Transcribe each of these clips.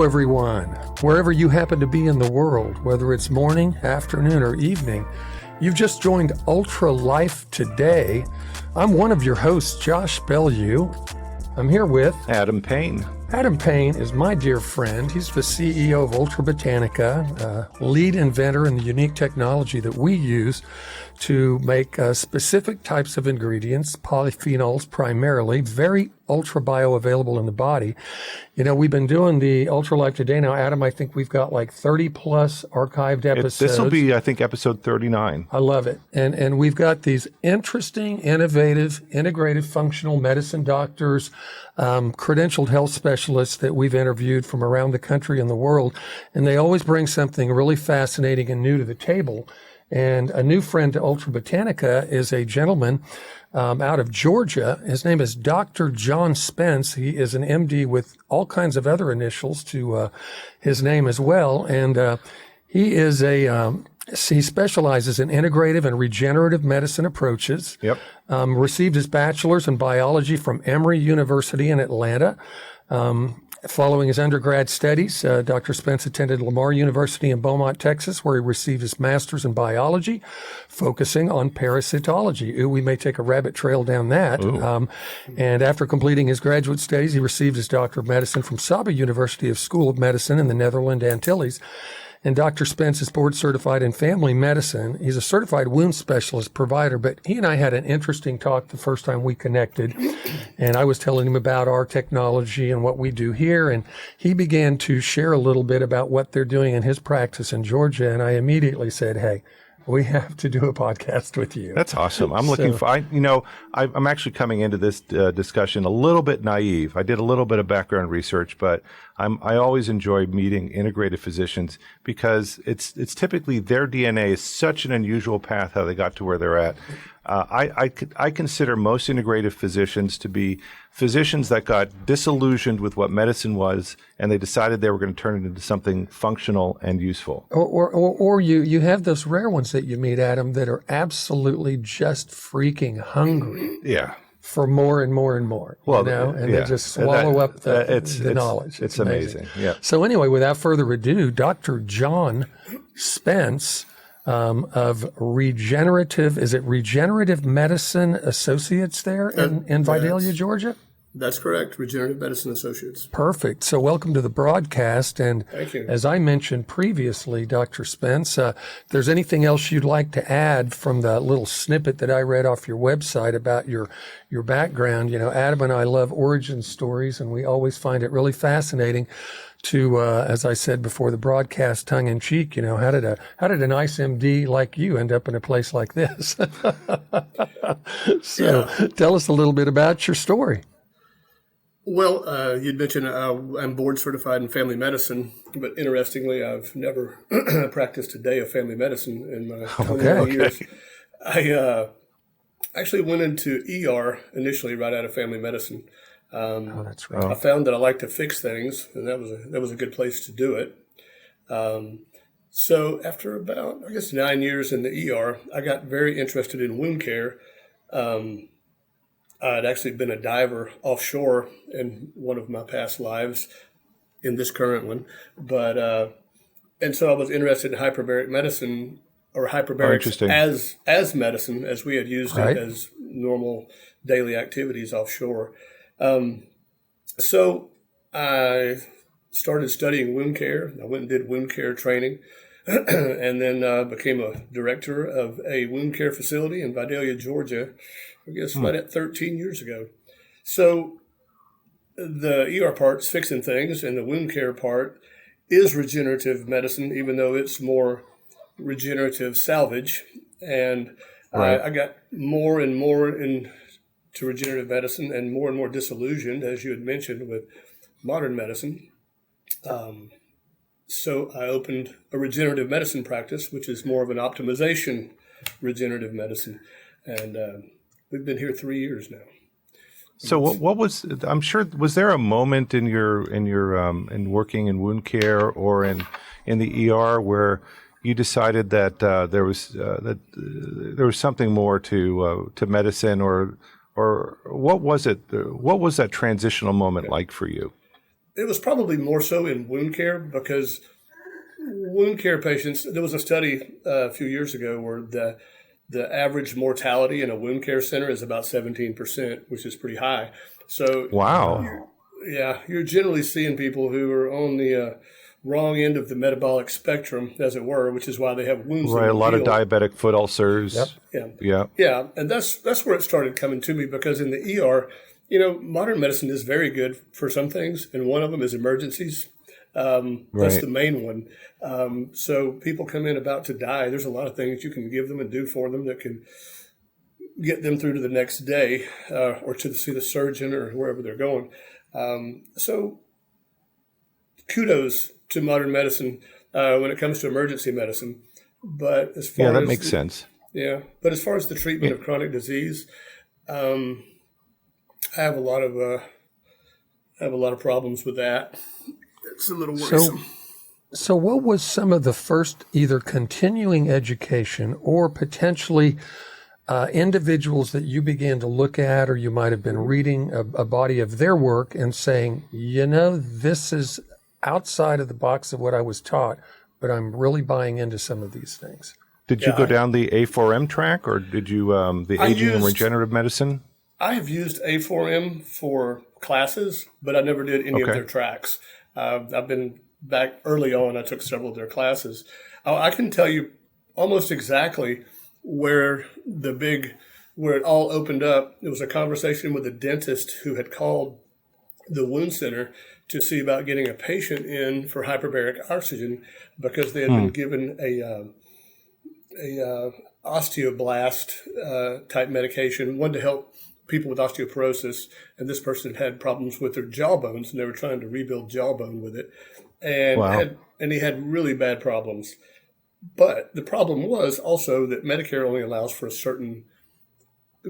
Hello, everyone. Wherever you happen to be in the world, whether it's morning, afternoon, or evening, you've just joined UltraLife Today. I'm one of your hosts, Josh Bellieu. I'm here with Adam Payne. Adam Payne is my dear friend. He's the CEO of Ultra Botanica, lead inventor in the unique technology that we use to make specific types of ingredients, polyphenols primarily, very ultra bioavailable in the body. You know, we've been doing the UltraLife Today now. Adam, I think we've got like 30 plus archived episodes. This will be, I think, episode 39. I love it. And we've got these interesting, innovative, integrative functional medicine doctors, credentialed health specialists that we've interviewed from around the country and the world. And they always bring something really fascinating and new to the table. And a new friend to Ultra Botanica is a gentleman out of Georgia. His name is Dr. John Spence. He is an MD with all kinds of other initials to his name as well. And he is he specializes in integrative and regenerative medicine approaches. Yep. Received his bachelor's in biology from Emory University in Atlanta. Following his undergrad studies, Dr. Spence attended Lamar University in Beaumont, Texas, where he received his master's in biology, focusing on parasitology. Ooh, we may take a rabbit trail down that. And after completing his graduate studies, he received his Doctor of Medicine from Saba University of School of Medicine in the Netherlands Antilles. And Dr. Spence is board certified in family medicine. He's a certified wound specialist provider, but he and I had an interesting talk the first time we connected. And I was telling him about our technology and what we do here. And he began to share a little bit about what they're doing in his practice in Georgia. And I immediately said, hey, we have to do a podcast with you. That's awesome. I'm looking for, I'm actually coming into this discussion a little bit naive. I did a little bit of background research, but I always enjoy meeting integrative physicians because it's typically their DNA is such an unusual path how they got to where they're at. I consider most integrative physicians to be physicians that got disillusioned with what medicine was, and they decided they were going to turn it into something functional and useful. Or you have those rare ones that you meet, Adam, that are absolutely just freaking hungry. Yeah. For more and more and more, well, and they just swallow up the knowledge. It's amazing. Yeah. So anyway, without further ado, Dr. John Spence of Regenerative, is it Regenerative Medicine Associates there in Vidalia, Georgia? That's correct. Regenerative Medicine Associates. Perfect. So welcome to the broadcast. And thank you. As I mentioned previously, Dr. Spence, if there's anything else you'd like to add from the little snippet that I read off your website about your background, Adam and I love origin stories, and we always find it really fascinating to, as I said before the broadcast, tongue in cheek, how did a nice MD like you end up in a place like this? Tell us a little bit about your story. Well, you'd mentioned I'm board certified in family medicine, but interestingly, I've never practiced a day of family medicine in my 21 years. I actually went into ER initially right out of family medicine. That's right. I found that I like to fix things, and that was a good place to do it. So after about, 9 years in the ER, I got very interested in wound care. I'd actually been a diver offshore in one of my past lives, in this current one. But and so I was interested in hyperbaric medicine, or hyperbarics as medicine, as we had used it as normal daily activities offshore. So I started studying wound care. I went and did wound care training, and then became a director of a wound care facility in Vidalia, Georgia, right at 13 years ago. So the ER part's fixing things, and the wound care part is regenerative medicine, even though it's more regenerative salvage. And I got more and more into regenerative medicine and more disillusioned, as you had mentioned, with modern medicine. So I opened a regenerative medicine practice, which is more of an optimization regenerative medicine. And we've been here 3 years now. So what was, I'm sure, was there a moment in in working in wound care or in the ER where you decided that there was something more to medicine, or what was it? What was that transitional moment like for you? it was probably more so in wound care, because wound care patients, there was a study a few years ago where the average mortality in a wound care center is about 17%, which is pretty high. So, Wow. yeah, you're generally seeing people who are on the wrong end of the metabolic spectrum, as it were, which is why they have wounds. Right. that A lot of heal. diabetic foot ulcers. Yep. Yeah. Yeah. Yeah, and that's where it started coming to me, because in the ER, modern medicine is very good for some things, and one of them is emergencies. That's Right. the main one. So people come in about to die. There's a lot of things you can give them and do for them that can get them through to the next day, or to see the surgeon or wherever they're going. So kudos to modern medicine when it comes to emergency medicine. But as far Yeah, that as makes sense. yeah, but as far as the treatment of chronic disease, I have a lot of problems with that. It's a little worrisome. So what was some of the first either continuing education or potentially individuals that you began to look at, or you might have been reading a body of their work and saying, this is outside of the box of what I was taught, but I'm really buying into some of these things? Did you go down the A4M track, or did you the aging and regenerative medicine? I have used A4M for classes, but I never did any of their tracks. I've been back early on. I took several of their classes. I can tell you almost exactly where it all opened up. It was a conversation with a dentist who had called the wound center to see about getting a patient in for hyperbaric oxygen, because they had been given a osteoblast type medication, one to help people with osteoporosis, and this person had problems with their jawbones, and they were trying to rebuild jawbone with it, and he had really bad problems. But the problem was also that Medicare only allows for a certain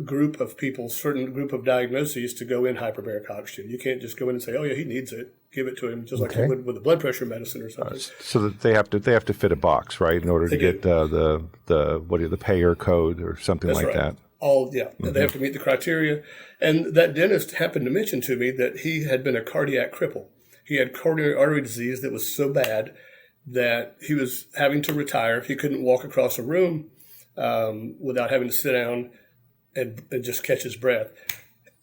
group of people, certain group of diagnoses to go in hyperbaric oxygen. You can't just go in and say, "Oh yeah, he needs it." Give it to him, just like you would with a blood pressure medicine or something. So that they have to fit a box, right, in order to get the payer code or something like that. They have to meet the criteria. And that dentist happened to mention to me that he had been a cardiac cripple. He had coronary artery disease that was so bad that he was having to retire. He couldn't walk across a room without having to sit down and just catch his breath.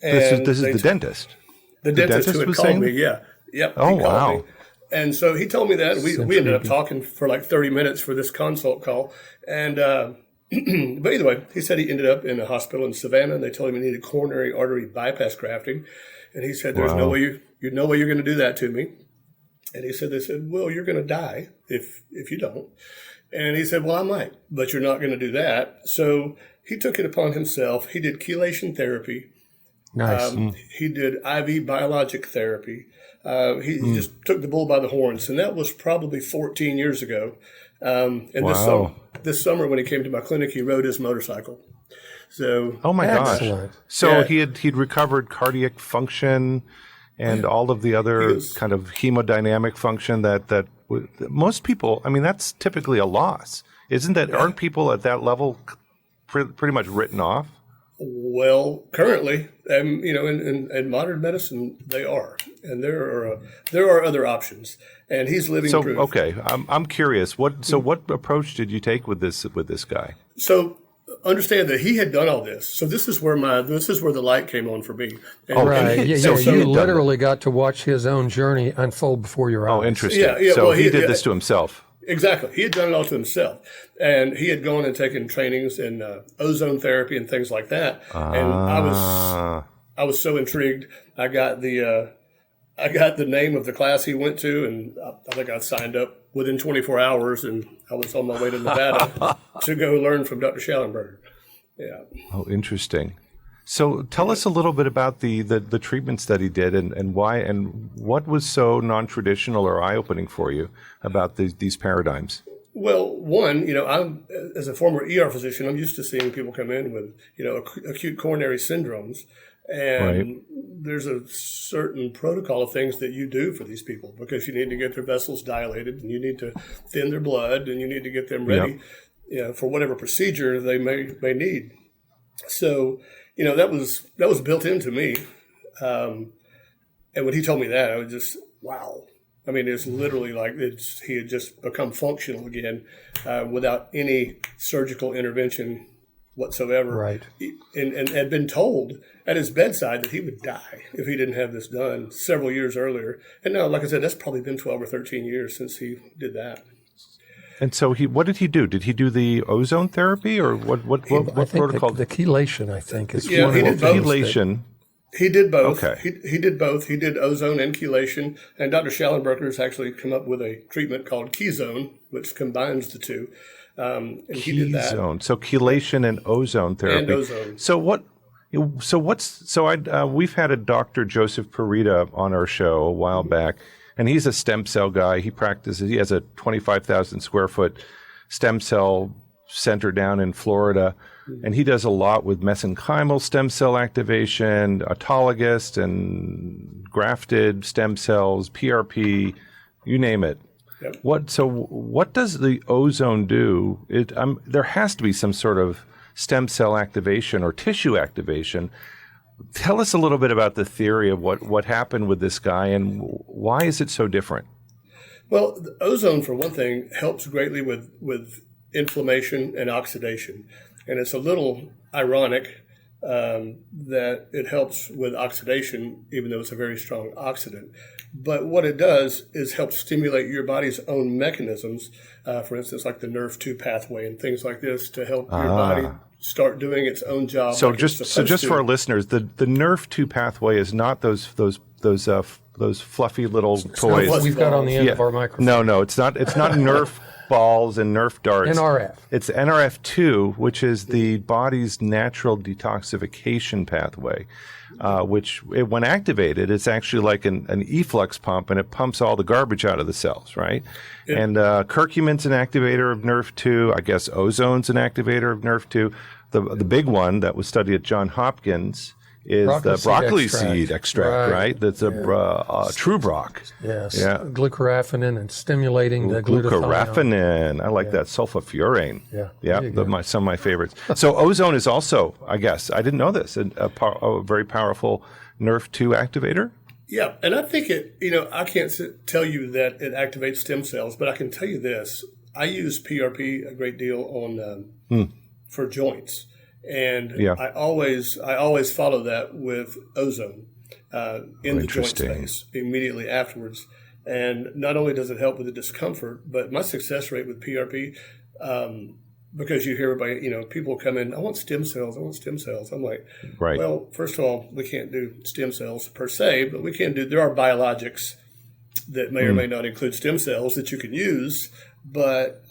And this is the dentist. The dentist who had called me, yeah. Yep. Oh, wow. Me. And so he told me that. We ended up talking for like 30 minutes for this consult call. And but either way, he said he ended up in a hospital in Savannah, and they told him he needed coronary artery bypass grafting. And he said, "There's no way you're going to do that to me." And they said, "Well, you're going to die if you don't." And he said, "Well, I might, but you're not going to do that." So he took it upon himself. He did chelation therapy. Nice. He did IV biologic therapy. He just took the bull by the horns. And that was probably 14 years ago. And this summer when he came to my clinic, he rode his motorcycle. So, oh my excellent. gosh! So he'd recovered cardiac function and all of the other kind of hemodynamic function that most people. I mean, that's typically a loss, isn't that? Aren't people at that level pretty much written off? Well, currently, in modern medicine, they are, and there are other options, and he's living proof. So, okay, I'm curious. What approach did you take with this guy? So, understand that he had done all this. So this is where the light came on for me. Right. You literally got to watch his own journey unfold before your eyes. Oh, interesting. Yeah. So he did this to himself. Exactly. He had done it all to himself. And he had gone and taken trainings in ozone therapy and things like that. And I was so intrigued. I got the name of the class he went to, and I think I signed up within 24 hours, and I was on my way to Nevada to go learn from Dr. Schallenberger. Yeah. Oh, interesting. So tell us a little bit about the treatments that he did and why and what was so non-traditional or eye-opening for you about these paradigms. Well, one, I'm as a former ER physician, I'm used to seeing people come in with, acute coronary syndromes, and there's a certain protocol of things that you do for these people because you need to get their vessels dilated, and you need to thin their blood, and you need to get them ready, for whatever procedure they may need. So, that was built into me. And when he told me that, wow. I mean, it's literally like he had just become functional again without any surgical intervention whatsoever. Right. And had been told at his bedside that he would die if he didn't have this done several years earlier. And now, like I said, that's probably been 12 or 13 years since he did that. And so what did he do? Did he do the ozone therapy, or what I think protocol? the chelation, I think, is Yeah, one he of the did both. Chelation. He did both. Okay. He did both. He did ozone and chelation. And Dr. Schallenberger has actually come up with a treatment called Keyzone, which combines the two. And he did that. Keyzone. So chelation and ozone therapy. And ozone. We've had a Dr. Joseph Parita on our show a while back, and he's a stem cell guy. He has a 25,000 square foot stem cell center down in Florida. And he does a lot with mesenchymal stem cell activation, autologous and grafted stem cells, PRP, you name it. Yep. What does the ozone do? There has to be some sort of stem cell activation or tissue activation. Tell us a little bit about the theory of what happened with this guy and why is it so different? Well, the ozone, for one thing, helps greatly with inflammation and oxidation. And it's a little ironic that it helps with oxidation, even though it's a very strong oxidant. But what it does is help stimulate your body's own mechanisms, for instance, like the NRF2 pathway and things like this, to help your body start doing its own job. So just for our listeners, the NRF2 pathway is not those fluffy little toys. We've got on the end of our microphone. No, it's not. It's not Nerf balls and Nerf darts. NRF. It's NRF2, which is the body's natural detoxification pathway, when activated, it's actually like an efflux pump, and it pumps all the garbage out of the cells, right? Yeah. And curcumin's an activator of NRF2. I guess ozone's an activator of NRF2. The big one that was studied at Johns Hopkins is the broccoli seed extract, right? That's a true broc. Yes. Yeah. Glucoraphanin and stimulating the glutathione. Glucoraphanin. I like that. Sulfofurane. Yeah. Yeah. Some of my favorites. So ozone is also, I guess, I didn't know this, a very powerful NRF2 activator. Yeah. And I think I can't tell you that it activates stem cells, but I can tell you this. I use PRP a great deal on for joints. And I always follow that with ozone in the joint space immediately afterwards. And not only does it help with the discomfort, but my success rate with PRP, because you hear everybody, people come in, I want stem cells. I'm like, right. Well, first of all, we can't do stem cells per se, but there are biologics that may or may not include stem cells that you can use. But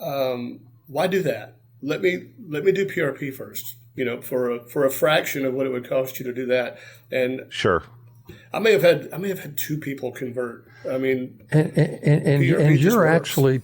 why do that? Let me do PRP first. For a fraction of what it would cost you to do that. And sure, I may have had 2 people convert. I mean, and you're actually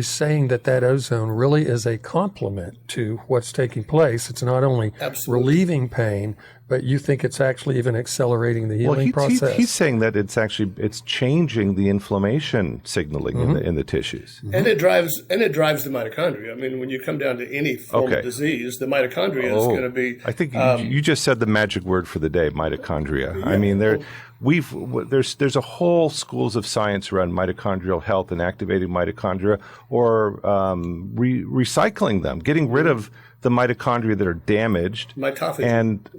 saying that ozone really is a complement to what's taking place. It's not only relieving pain, but you think it's actually even accelerating the healing process. He's saying that it's changing the inflammation signaling in the tissues, and it drives the mitochondria. I mean, when you come down to any form of disease, the mitochondria is going to be. I think you just said the magic word for the day, mitochondria. Yeah, I mean, there's a whole schools of science around mitochondrial health and activating mitochondria or recycling them, getting rid of the mitochondria that are damaged. Mitophagy. And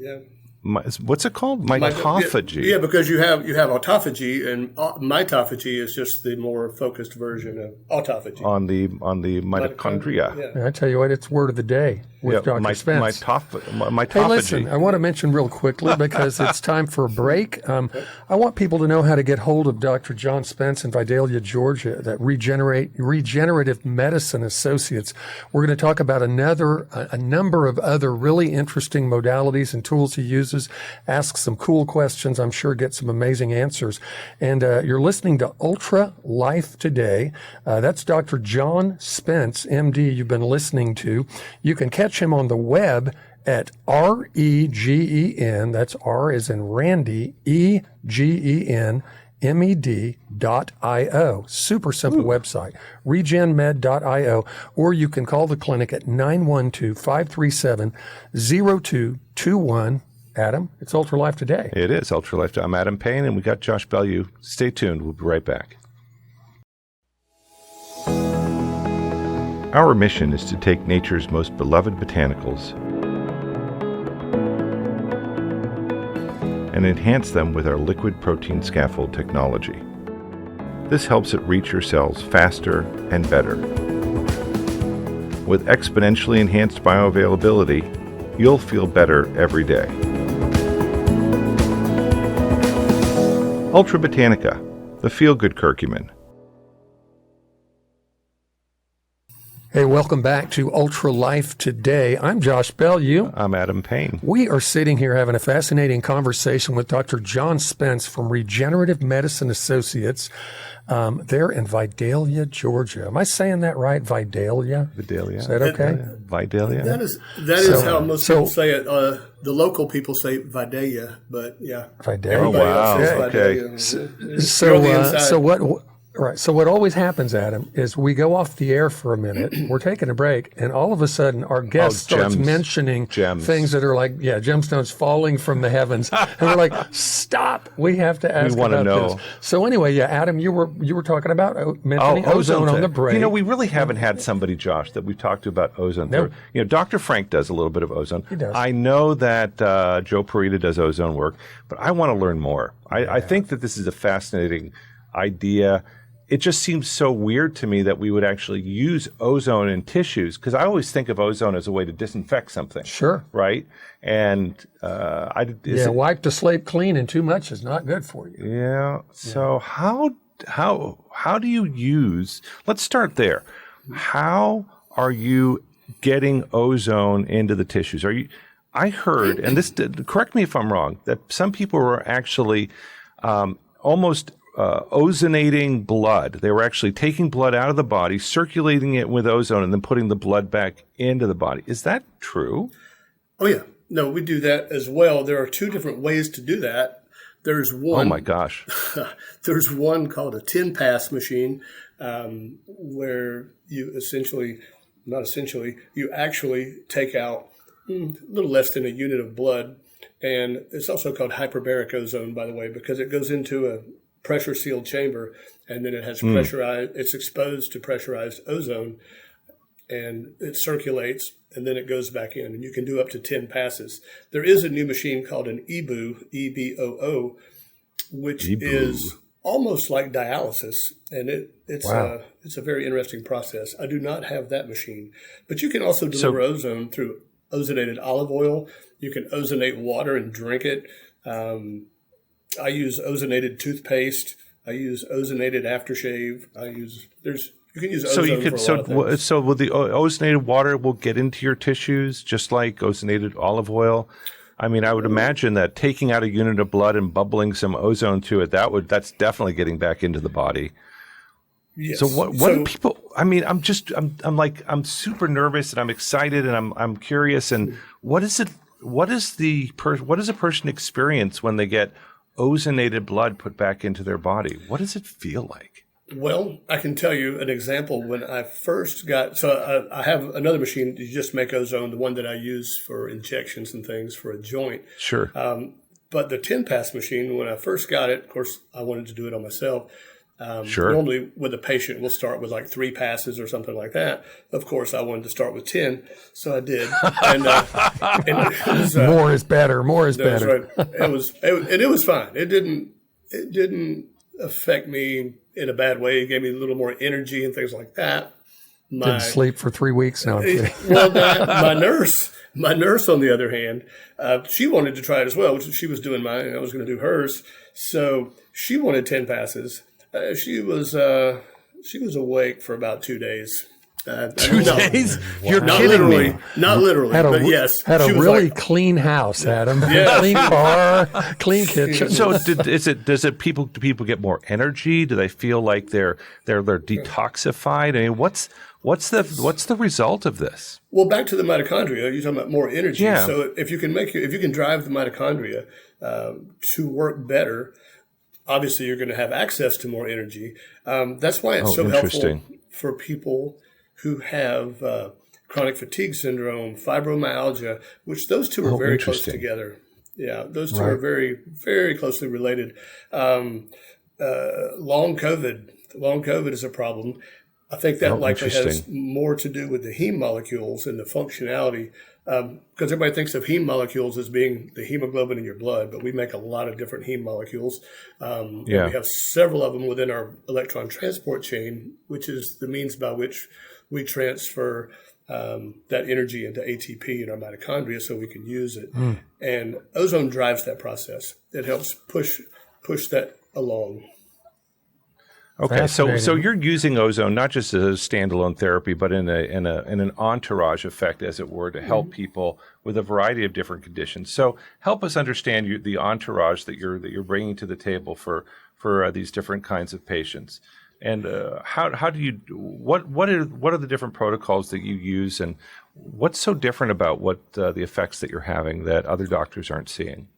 what's it called? Mitophagy. Yeah, because you have autophagy, and mitophagy is just the more focused version of autophagy. On the mitochondria. Yeah. I tell you what, it's word of the day with Dr. Spence. Mitophagy. Hey, listen, I want to mention real quickly because it's time for a break. I want people to know how to get hold of Dr. John Spence in Vidalia, Georgia, that Regenerative Medicine Associates. We're going to talk about a number of other really interesting modalities and tools he uses. Ask some cool questions. I'm sure get some amazing answers. And you're listening to UltraLife Today. That's Dr. John Spence, MD, you've been listening to. You can catch him on the web at REGEN, that's R as in Randy, EGEN, med.io. Super simple website, regenmed.io, or you can call the clinic at 912-537-0221. Adam, it's UltraLife Today. It is UltraLife Today. I'm Adam Payne, and we got Josh Bellieu. Stay tuned. We'll be right back. Our mission is to take nature's most beloved botanicals and enhance them with our liquid protein scaffold technology. This helps it reach your cells faster and better. With exponentially enhanced bioavailability, you'll feel better every day. Ultra Botanica, the feel-good curcumin. Hey, welcome back to UltraLife Today. I'm Josh Bellieu. I'm Adam Payne. We are sitting here having a fascinating conversation with Dr. John Spence from Regenerative Medicine Associates. They're in Vidalia, Georgia. Am I saying that right? Vidalia? Vidalia. Is that okay? Vidalia. That is how most people say it. The local people say Vidalia, but yeah. Vidalia. Oh, wow. Everybody else says Okay. Vidalia. You're on the inside. So what always happens, Adam, is we go off the air for a minute, we're taking a break, and all of a sudden our guest starts mentioning things that are like, gemstones falling from the heavens. And we're like, stop, we have to ask about this. So anyway, Adam, you were talking about mentioning ozone on the break. You know, we really haven't had somebody, Josh, that we've talked to about ozone. Nope. You know, Dr. Frank does a little bit of ozone. He does. I know that Joe Parita does ozone work, but I want to learn more. I think that this is a fascinating idea. It just seems so weird to me that we would actually use ozone in tissues, because I always think of ozone as a way to disinfect something. Sure. Right? And wipe the slate clean, and too much is not good for you. Yeah. So how do you use? Let's start there. How are you getting ozone into the tissues? I heard, and this, correct me if I'm wrong, that some people were actually almost ozonating blood. They were actually taking blood out of the body, circulating it with ozone, and then putting the blood back into the body. Is that true? Oh, yeah. No, we do that as well. There are two different ways to do that. There's one. Oh, my gosh. There's one called a 10-pass machine, where you you actually take out a little less than a unit of blood. And it's also called hyperbaric ozone, by the way, because it goes into a pressure sealed chamber, and then it has it's exposed to pressurized ozone, and it circulates, and then it goes back in, and you can do up to 10 passes. There is a new machine called an EBOO, EBOO, which is almost like dialysis, and it's a very interesting process. I do not have that machine, but you can also deliver ozone through ozonated olive oil. You can ozonate water and drink it. I use ozonated toothpaste. I use ozonated aftershave. You can use ozone for a lot of things. So will the ozonated water will get into your tissues just like ozonated olive oil? I mean, I would imagine that taking out a unit of blood and bubbling some ozone to it, that's definitely getting back into the body. Yes. So what do people? I mean, I'm I'm super nervous and I'm excited and I'm curious. And what does a person experience when they get ozonated blood put back into their body? What does it feel like? Well, I can tell you an example. When I first I have another machine to just make ozone, the one that I use for injections and things for a joint. Sure. But the 10-pass machine, when I first got it, of course, I wanted to do it on myself. Sure. Normally with a patient, we'll start with like 3 passes or something like that. Of course, I wanted to start with 10, so I did. And it was, more is better. More is better. Right. It was fine. It didn't affect me in a bad way. It gave me a little more energy and things like that. Didn't sleep for 3 weeks. No, I'm kidding. Well, my nurse, on the other hand, she wanted to try it as well, which she was doing mine, and I was going to do hers. So she wanted 10 passes. She was awake for about 2 days. 2 days? You're not kidding literally, me. Not literally, but yes. Had a really clean house, Adam. Yeah. Clean car, clean kitchen. So do people get more energy? Do they feel like they're detoxified? I mean, what's the result of this? Well, back to the mitochondria, you're talking about more energy. Yeah. So if you can drive the mitochondria to work better, obviously you're going to have access to more energy. That's why it's so helpful for people who have chronic fatigue syndrome, fibromyalgia, which those two are very close together. Yeah, those two are very, very closely related. Long COVID is a problem. I think that Oh, likely has interesting. more to do with the heme molecules and the functionality, because everybody thinks of heme molecules as being the hemoglobin in your blood, but we make a lot of different heme molecules, and Yeah. we have several of them within our electron transport chain, which is the means by which we transfer that energy into ATP in our mitochondria so we can use it. And ozone drives that process. It helps push that along. Okay, so Fascinating. you're using ozone not just as a standalone therapy, but in an entourage effect, as it were, to help people with a variety of different conditions. So help us understand the entourage that you're bringing to the table for these different kinds of patients, and how do you what are the different protocols that you use, and what's so different about what the effects that you're having that other doctors aren't seeing?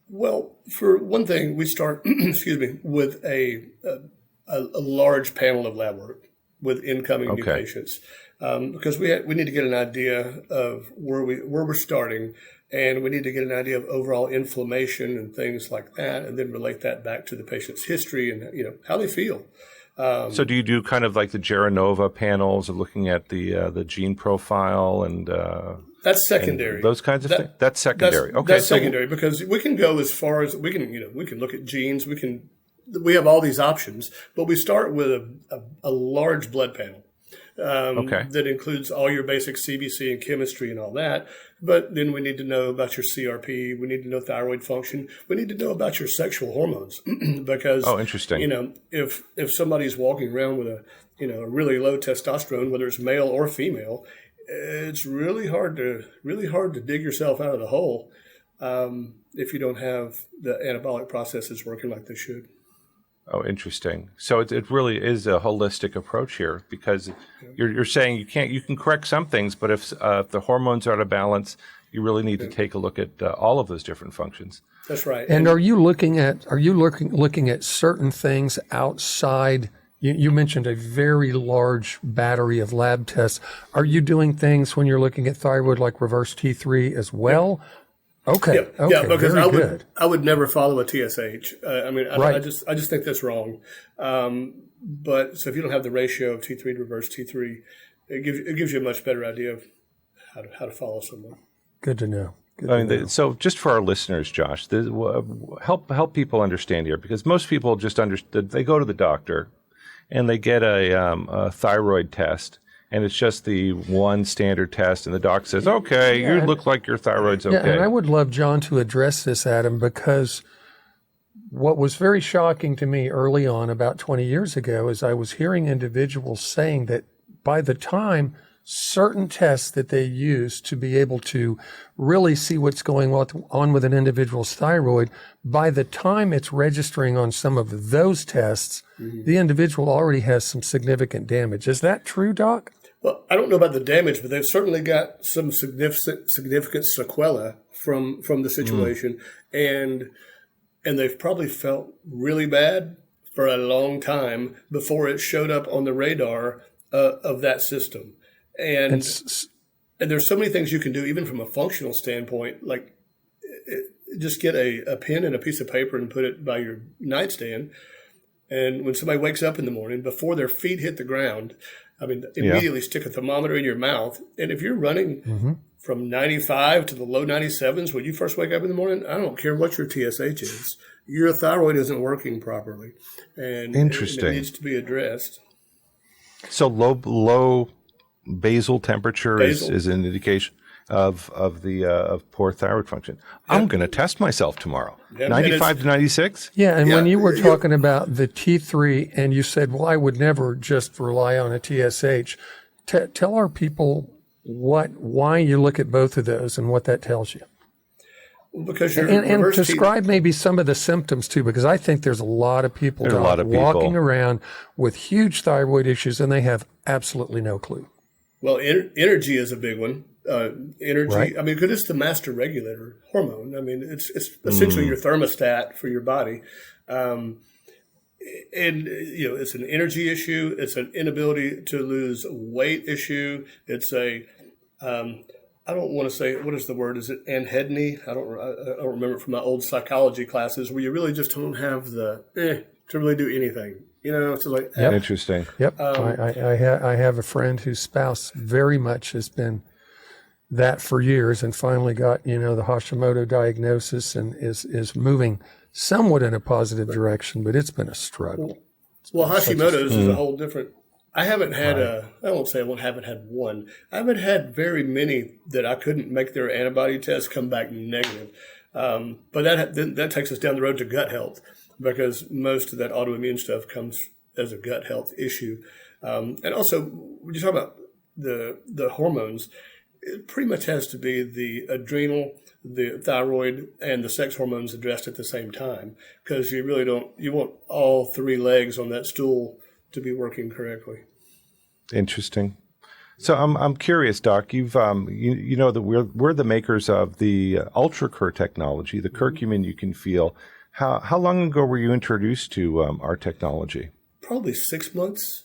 Well, for one thing, we start, excuse me, with a large panel of lab work with incoming new Okay. patients, because we need to get an idea of where we're starting, and we need to get an idea of overall inflammation and things like that, and then relate that back to the patient's history and how they feel. So do you do kind of like the Geranova panels of looking at the gene profile and That's secondary. those kinds of things? That's secondary. Okay, That's secondary because we can go as far as we can. We can look at genes. We have all these options, but we start with a large blood panel okay. that includes all your basic CBC and chemistry and all that. But then we need to know about your CRP. We need to know thyroid function. We need to know about your sexual hormones because Oh, interesting. if somebody's walking around with a really low testosterone, whether it's male or female, it's really hard to dig yourself out of the hole if you don't have the anabolic processes working like they should. Oh, interesting. So it really is a holistic approach here because you're saying you can correct some things, but if the hormones are out of balance, you really need to take a look at all of those different functions. That's right. And are you looking at certain things outside? You mentioned a very large battery of lab tests. Are you doing things when you're looking at thyroid like reverse T3 as well? Okay. Yeah, Okay. because Very I would never follow a TSH. Right. I just think that's wrong. But so if you don't have the ratio of T3 to reverse T3, it gives you a much better idea of how to follow someone. good to know. Good I to mean, know. so just for our listeners, Josh, help people understand here because most people just understand. They go to the doctor and they get a thyroid test. And it's just the one standard test, and the doc says, "Okay, you look like your thyroid's okay." Yeah, and I would love John to address this, Adam, because what was very shocking to me early on, about 20 years ago, is I was hearing individuals saying that by the time certain tests that they use to be able to really see what's going on with an individual's thyroid, by the time it's registering on some of those tests, the individual already has some significant damage. Is that true, Doc? Well, I don't know about the damage, but they've certainly got some significant sequela from the situation, and they've probably felt really bad for a long time before it showed up on the radar of that system. And there's so many things you can do, even from a functional standpoint, like just get a pen and a piece of paper and put it by your nightstand. And when somebody wakes up in the morning, before their feet hit the ground, immediately stick a thermometer in your mouth. And if you're running from 95 to the low 97s when you first wake up in the morning, I don't care what your TSH is. Your thyroid isn't working properly. And Interesting. it needs to be addressed. So low basal temperature Basal. is an indication of poor thyroid function. I'm going to test myself tomorrow. Yeah, 95 to 96? Yeah, and when Yeah, you were talking about the T3 and you said, well, I would never just rely on a TSH, tell our people why you look at both of those and what that tells you. Because your And reverse describe maybe some of the symptoms too, because I think there's a lot of people, There's a lot of people. walking around with huge thyroid issues and they have absolutely no clue. Well, energy is a big one. Energy, Right. because it's the master regulator hormone. It's essentially your thermostat for your body. And it's an energy issue. It's an inability to lose weight issue. It's a I don't want to say, what is the word? Is it anhedonia? I don't remember from my old psychology classes, where you really just don't have the to really do anything. It's like Interesting. Yep. I have a friend whose spouse very much has been that for years, and finally got the Hashimoto diagnosis, and is moving somewhat in a positive direction, but it's been a struggle. Well, Hashimoto's is a whole different. I haven't had I won't say I haven't had one. I haven't had very many that I couldn't make their antibody tests come back negative. But that takes us down the road to gut health, because most of that autoimmune stuff comes as a gut health issue. And also, when you talk about the hormones, it pretty much has to be the adrenal, the thyroid, and the sex hormones addressed at the same time, because you really you want all three legs on that stool to be working correctly. Interesting. So I'm curious, Doc. You've you know that we're the makers of the UltraCur technology, the curcumin you can feel. How long ago were you introduced to our technology? Probably 6 months.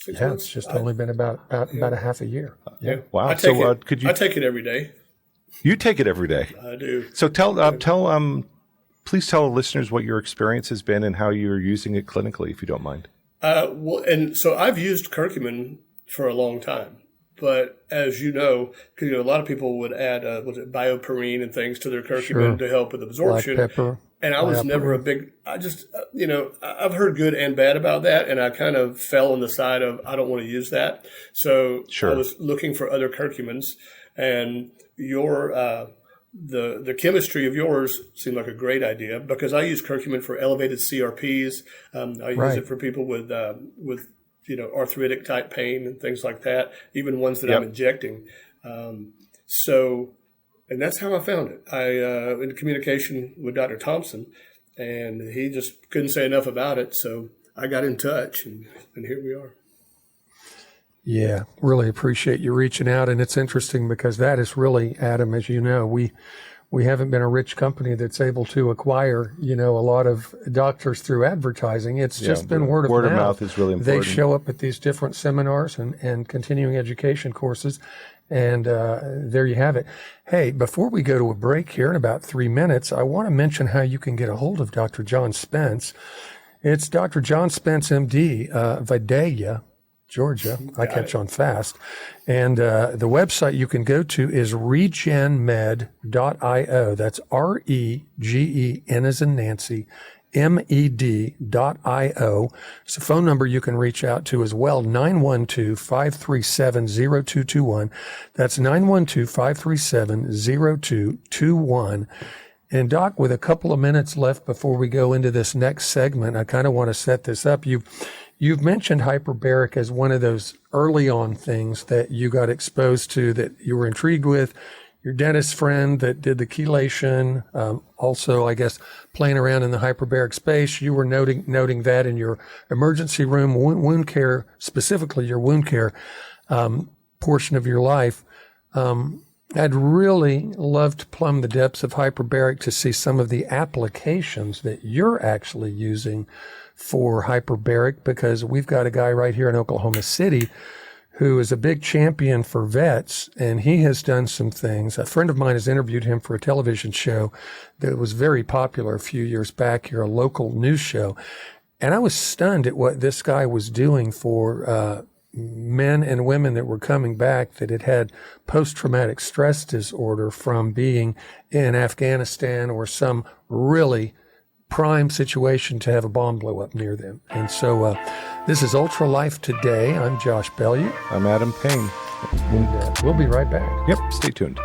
It's just only been about a half a year. Yeah. Wow. I take I take it every day. You take it every day. I do. So please tell the listeners what your experience has been and how you're using it clinically, if you don't mind. And so I've used curcumin for a long time, but as you know, because a lot of people would add bioperine and things to their curcumin to help with absorption. Black pepper. And I was never a big. I just I've heard good and bad about that, and I kind of fell on the side of I don't want to use that. So I was looking for other curcumins, and your the chemistry of yours seemed like a great idea, because I use curcumin for elevated CRPs. I use it for people with arthritic type pain and things like that, even ones that I'm injecting. And that's how I found it. I in communication with Dr. Thompson, and he just couldn't say enough about it. So I got in touch, and here we are. Yeah, really appreciate you reaching out. And it's interesting because that is really, Adam, as you know, we haven't been a rich company that's able to acquire, a lot of doctors through advertising. It's just been word of mouth. Word of mouth is really important. They show up at these different seminars and continuing education courses. And there you have it. Hey, before we go to a break here in about 3 minutes, I want to mention how you can get a hold of Dr. John Spence. It's Dr. John Spence, MD, Vidalia, Georgia. I catch on fast. And the website you can go to is regenmed.io. That's REGEN as in Nancy, med.io. It's a phone number you can reach out to as well, 912-537-0221. That's 912-537-0221. And Doc, with a couple of minutes left before we go into this next segment, I kind of want to set this up. You've mentioned hyperbaric as one of those early on things that you got exposed to, that you were intrigued with. Your dentist friend that did the chelation, also, I guess, playing around in the hyperbaric space. You were noting that in your emergency room wound care, specifically your wound care portion of your life. I'd really love to plumb the depths of hyperbaric to see some of the applications that you're actually using for hyperbaric, because we've got a guy right here in Oklahoma City who is a big champion for vets, and he has done some things. A friend of mine has interviewed him for a television show that was very popular a few years back here, a local news show. And I was stunned at what this guy was doing for men and women that were coming back that had post-traumatic stress disorder from being in Afghanistan or some really prime situation to have a bomb blow up near them. And so this is UltraLife Today. I'm Josh Bellieu. I'm Adam Payne. And, we'll be right back. Yep, stay tuned.